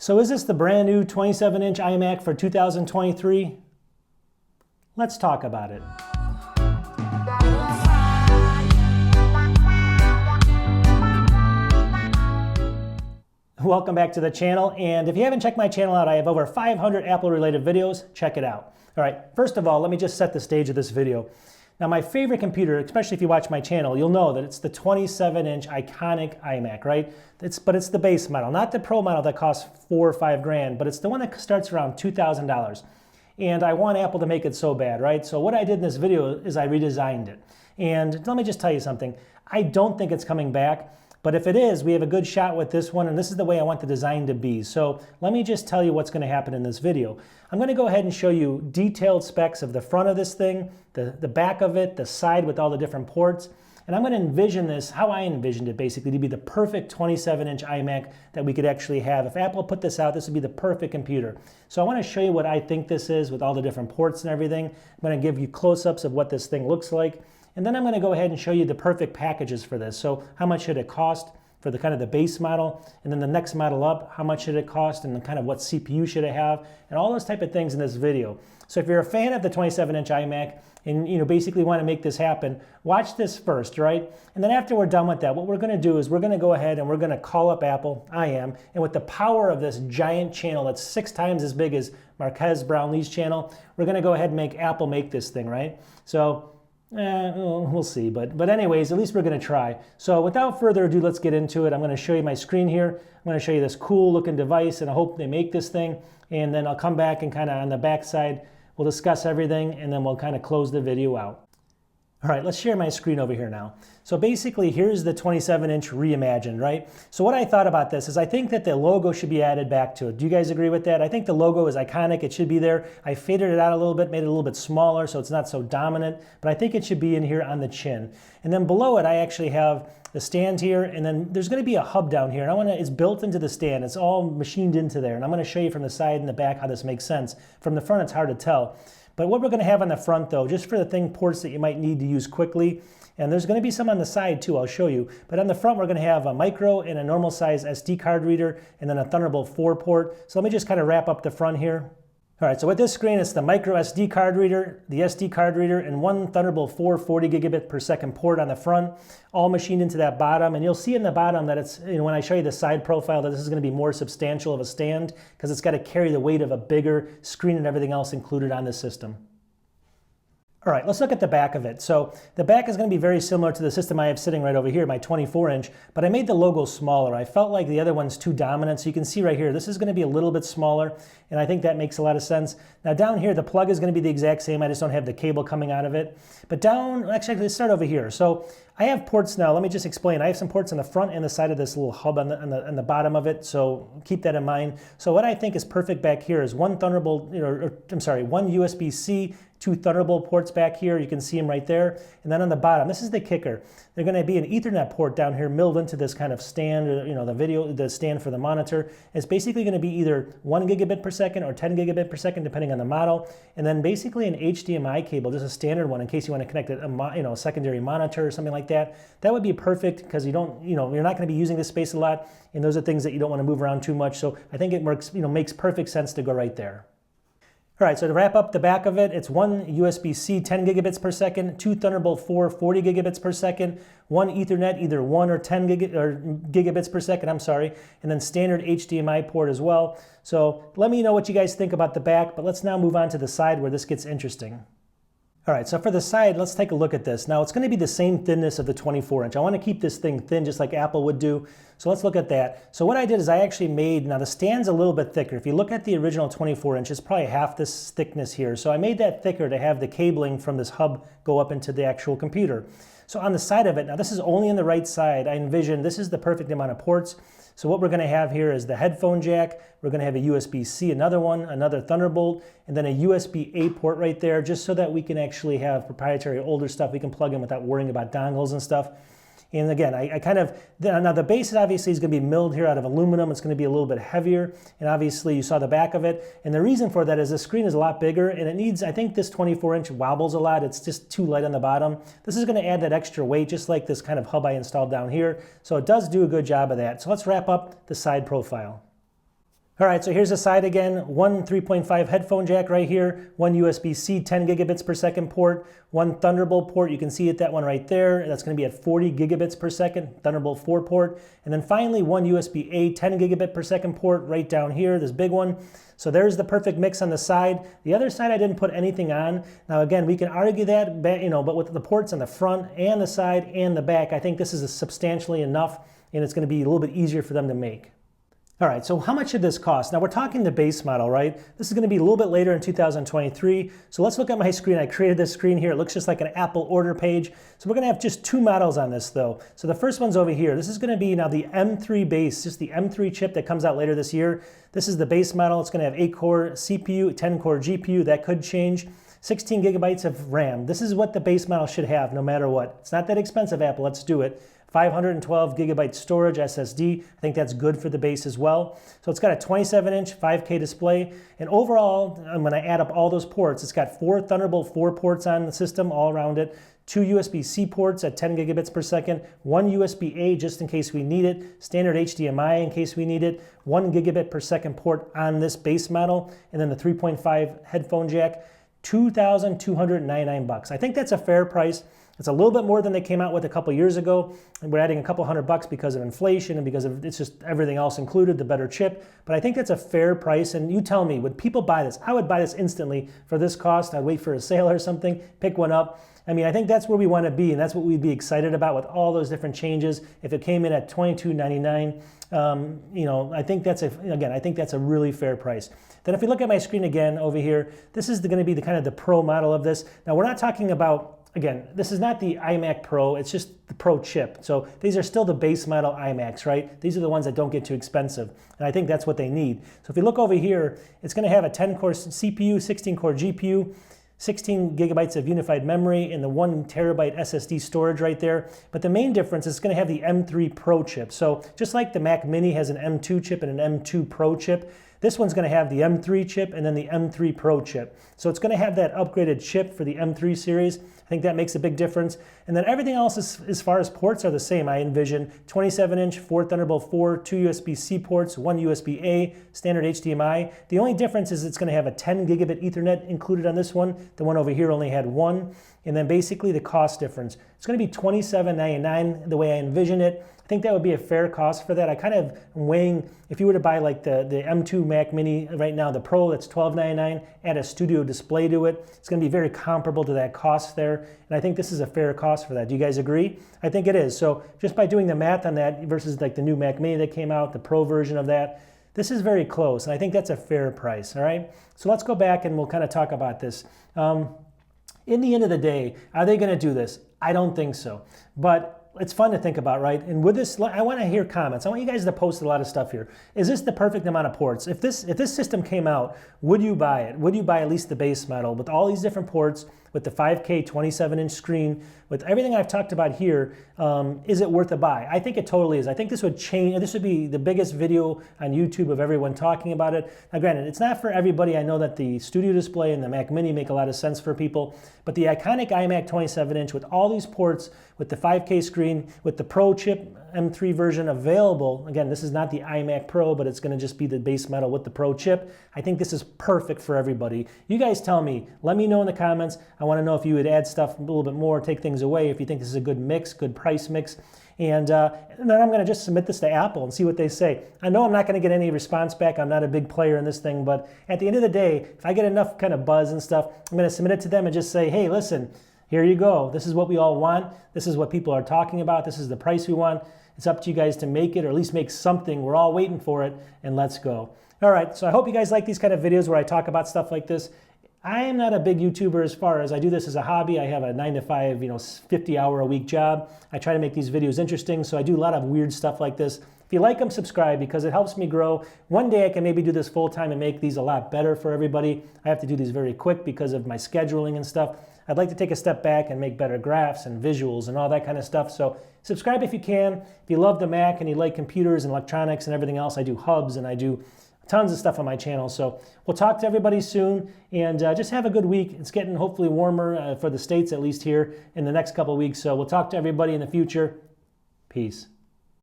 So is this the brand new 27-inch iMac for 2023? Let's talk about it. Welcome back to the channel, and if you haven't checked my channel out, I have over 500 Apple-related videos. Check it out. All right, first of all, let me just set the stage of this video. Now, my favorite computer, especially if you watch my channel, you'll know that it's the 27-inch iconic iMac, right? But it's the base model, not the Pro model that costs $4 or $5 grand, but it's the one that starts around $2,000. And I want Apple to make it so bad, right? So what I did in this video is I redesigned it. And let me just tell you something. I don't think it's coming back. But if it is, we have a good shot with this one, and this is the way I want the design to be. So let me just tell you what's going to happen in this video. I'm going to go ahead and show you detailed specs of the front of this thing, the back of it, the side with all the different ports, and I'm going to envision this, how I envisioned it basically, to be the perfect 27-inch iMac that we could actually have. If Apple put this out, this would be the perfect computer. So I want to show you what I think this is with all the different ports and everything. I'm going to give you close-ups of what this thing looks like. And then I'm going to go ahead and show you the perfect packages for this. So how much should it cost for the kind of the base model, and then the next model up, how much should it cost, and then kind of what CPU should it have, and all those type of things in this video. So if you're a fan of the 27-inch iMac and basically want to make this happen, watch this first, right? And then after we're done with that, what we're going to do is we're going to go ahead and we're going to call up Apple. I am, and with the power of this giant channel that's 6 times as big as Marques Brownlee's channel, we're going to go ahead and make Apple make this thing, right? So we'll see, but anyways, at least we're going to try. So without further ado, let's get into it. I'm going to show you my screen here. I'm going to show you this cool looking device, and I hope they make this thing. And then I'll come back and kind of on the back side, we'll discuss everything, and then we'll kind of close the video out. All right, let's share my screen over here now. So basically, here's the 27-inch reimagined, right? So what I thought about this is I think that the logo should be added back to it. Do you guys agree with that? I think the logo is iconic. It should be there. I faded it out a little bit, made it a little bit smaller so it's not so dominant, but I think it should be in here on the chin. And then below it, I actually have the stand here, and then there's going to be a hub down here. And it's built into the stand. It's all machined into there. And I'm going to show you from the side and the back how this makes sense. From the front, it's hard to tell. But what we're going to have on the front, though, just for the ports that you might need to use quickly, and there's going to be some on the side too, I'll show you. But on the front, we're going to have a micro and a normal size SD card reader, and then a Thunderbolt 4 port. So let me just kind of wrap up the front here. All right, so with this screen, it's the micro SD card reader, the SD card reader, and one Thunderbolt 4 40 gigabit per second port on the front, all machined into that bottom. And you'll see in the bottom that it's, when I show you the side profile, that this is going to be more substantial of a stand because it's got to carry the weight of a bigger screen and everything else included on the system. All right, let's look at the back of it. So the back is going to be very similar to the system I have sitting right over here, my 24-inch, but I made the logo smaller. I felt like the other one's too dominant, so you can see right here, this is going to be a little bit smaller, and I think that makes a lot of sense. Now down here, the plug is going to be the exact same. I just don't have the cable coming out of it. But down, actually, let's start over here. So I have ports now. Let me just explain. I have some ports on the front and the side of this little hub on the bottom of it, so keep that in mind. So what I think is perfect back here is one Thunderbolt, one USB-C, 2 Thunderbolt ports back here. You can see them right there. And then on the bottom, this is the kicker. They're going to be an Ethernet port down here milled into this kind of stand, the stand for the monitor. It's basically going to be either 1 gigabit per second or 10 gigabit per second, depending on the model. And then basically an HDMI cable, just a standard one in case you want to connect a secondary monitor or something like that. That would be perfect because you're not going to be using this space a lot, and those are things that you don't want to move around too much. So I think it works, makes perfect sense to go right there. All right, so to wrap up the back of it, it's one USB-C 10 gigabits per second, 2 Thunderbolt 4 40 gigabits per second, one Ethernet either 1 or 10 gigabits per second, and then standard HDMI port as well. So let me know what you guys think about the back, but let's now move on to the side where this gets interesting. All right, so for the side, let's take a look at this. Now, it's going to be the same thinness of the 24-inch. I want to keep this thing thin just like Apple would do. So let's look at that. So what I did is I actually made, now the stand's a little bit thicker. If you look at the original 24-inch, it's probably half this thickness here. So I made that thicker to have the cabling from this hub go up into the actual computer. So on the side of it, now this is only in the right side. I envision this is the perfect amount of ports. So what we're going to have here is the headphone jack. We're going to have a USB-C, another one, another Thunderbolt, and then a USB-A port right there, just so that we can actually have proprietary older stuff we can plug in without worrying about dongles and stuff. And again, now the base obviously is going to be milled here out of aluminum. It's going to be a little bit heavier. And obviously you saw the back of it. And the reason for that is the screen is a lot bigger and it needs, I think this 24-inch wobbles a lot. It's just too light on the bottom. This is going to add that extra weight, just like this kind of hub I installed down here. So it does do a good job of that. So let's wrap up the side profile. All right, so here's the side again. One 3.5 headphone jack right here, one USB-C 10 gigabits per second port, one Thunderbolt port. You can see it, that one right there. That's going to be at 40 gigabits per second, Thunderbolt 4 port. And then finally, one USB-A 10 gigabit per second port right down here, this big one. So there's the perfect mix on the side. The other side, I didn't put anything on. Now again, we can argue that, but with the ports on the front and the side and the back, I think this is substantially enough, and it's going to be a little bit easier for them to make. All right, so how much did this cost? Now we're talking the base model, right? This is going to be a little bit later in 2023. So let's look at my screen. I created this screen here. It looks just like an Apple order page. So we're going to have just two models on this though. So the first one's over here. This is going to be now the M3 base, just the M3 chip that comes out later this year. This is the base model. It's going to have 8-core CPU, 10-core GPU. That could change. 16 gigabytes of RAM. This is what the base model should have no matter what. It's not that expensive, Apple. Let's do it. 512 gigabyte storage SSD. I think that's good for the base as well. So it's got a 27-inch 5K display. And overall, when I add up all those ports, it's got 4 Thunderbolt 4 ports on the system all around it, 2 USB-C ports at 10 gigabits per second, 1 USB-A just in case we need it, standard HDMI in case we need it, 1 gigabit per second port on this base model, and then the 3.5 headphone jack, $2,299. I think that's a fair price. It's a little bit more than they came out with a couple years ago, and we're adding a couple $100 because of inflation and because of it's just everything else included, the better chip. But I think that's a fair price, and you tell me, would people buy this? I would buy this instantly for this cost. I'd wait for a sale or something, pick one up. I mean, I think that's where we want to be, and that's what we'd be excited about with all those different changes. If it came in at $22.99, I think that's a really fair price. Then if we look at my screen again over here, this is going to be the kind of the Pro model of this. Now we're not talking about, again, this is not the iMac Pro, it's just the Pro chip. So these are still the base model iMacs, right? These are the ones that don't get too expensive. And I think that's what they need. So if you look over here, it's going to have a 10-core CPU, 16-core GPU, 16 gigabytes of unified memory, and the 1 terabyte SSD storage right there. But the main difference is it's going to have the M3 Pro chip. So just like the Mac Mini has an M2 chip and an M2 Pro chip, this one's going to have the M3 chip and then the M3 Pro chip. So it's going to have that upgraded chip for the M3 series. I think that makes a big difference. And then everything else as far as ports are the same. I envision 27-inch, 4 Thunderbolt 4, 2 USB-C ports, 1 USB-A, standard HDMI. The only difference is it's going to have a 10 gigabit Ethernet included on this one. The one over here only had 1. And then basically the cost difference. It's going to be $27.99 the way I envision it. I think that would be a fair cost for that. I kind of am weighing, if you were to buy like the M2 Mac Mini right now, the Pro, that's $12.99, add a studio display to it. It's going to be very comparable to that cost there. And I think this is a fair cost for that. Do you guys agree? I think it is. So just by doing the math on that versus like the new Mac Mini that came out, the Pro version of that, this is very close. And I think that's a fair price, all right? So let's go back and we'll kind of talk about this. In the end of the day, are they going to do this? I don't think so. But it's fun to think about, right? And with this, I want to hear comments. I want you guys to post a lot of stuff here. Is this the perfect amount of ports? If this system came out, would you buy it? Would you buy at least the base model with all these different ports, with the 5K 27-inch screen, with everything I've talked about here? Is it worth a buy? I think it totally is. I think this would change. This would be the biggest video on YouTube of everyone talking about it. Now, granted, it's not for everybody. I know that the Studio Display and the Mac Mini make a lot of sense for people, but the iconic iMac 27-inch with all these ports, with the 5K screen, with the Pro chip M3 version available. Again, this is not the iMac Pro, but it's going to just be the base model with the Pro chip. I think this is perfect for everybody. You guys tell me. Let me know in the comments. I want to know if you would add stuff a little bit more, take things away, if you think this is a good mix, good price mix. And then I'm going to just submit this to Apple and see what they say. I know I'm not going to get any response back. I'm not a big player in this thing, but at the end of the day, if I get enough kind of buzz and stuff, I'm going to submit it to them and just say, hey, listen, here you go. This is what we all want. This is what people are talking about. This is the price we want. It's up to you guys to make it, or at least make something. We're all waiting for it, and let's go. All right, so I hope you guys like these kind of videos where I talk about stuff like this. I am not a big YouTuber as far as I do this as a hobby. I have a 9-to-5, 50-hour-a-week job. I try to make these videos interesting, so I do a lot of weird stuff like this. If you like them, subscribe because it helps me grow. One day I can maybe do this full-time and make these a lot better for everybody. I have to do these very quick because of my scheduling and stuff. I'd like to take a step back and make better graphs and visuals and all that kind of stuff. So subscribe if you can. If you love the Mac and you like computers and electronics and everything else, I do hubs and I do tons of stuff on my channel. So we'll talk to everybody soon, and just have a good week. It's getting hopefully warmer for the States, at least here in the next couple of weeks. So we'll talk to everybody in the future. Peace.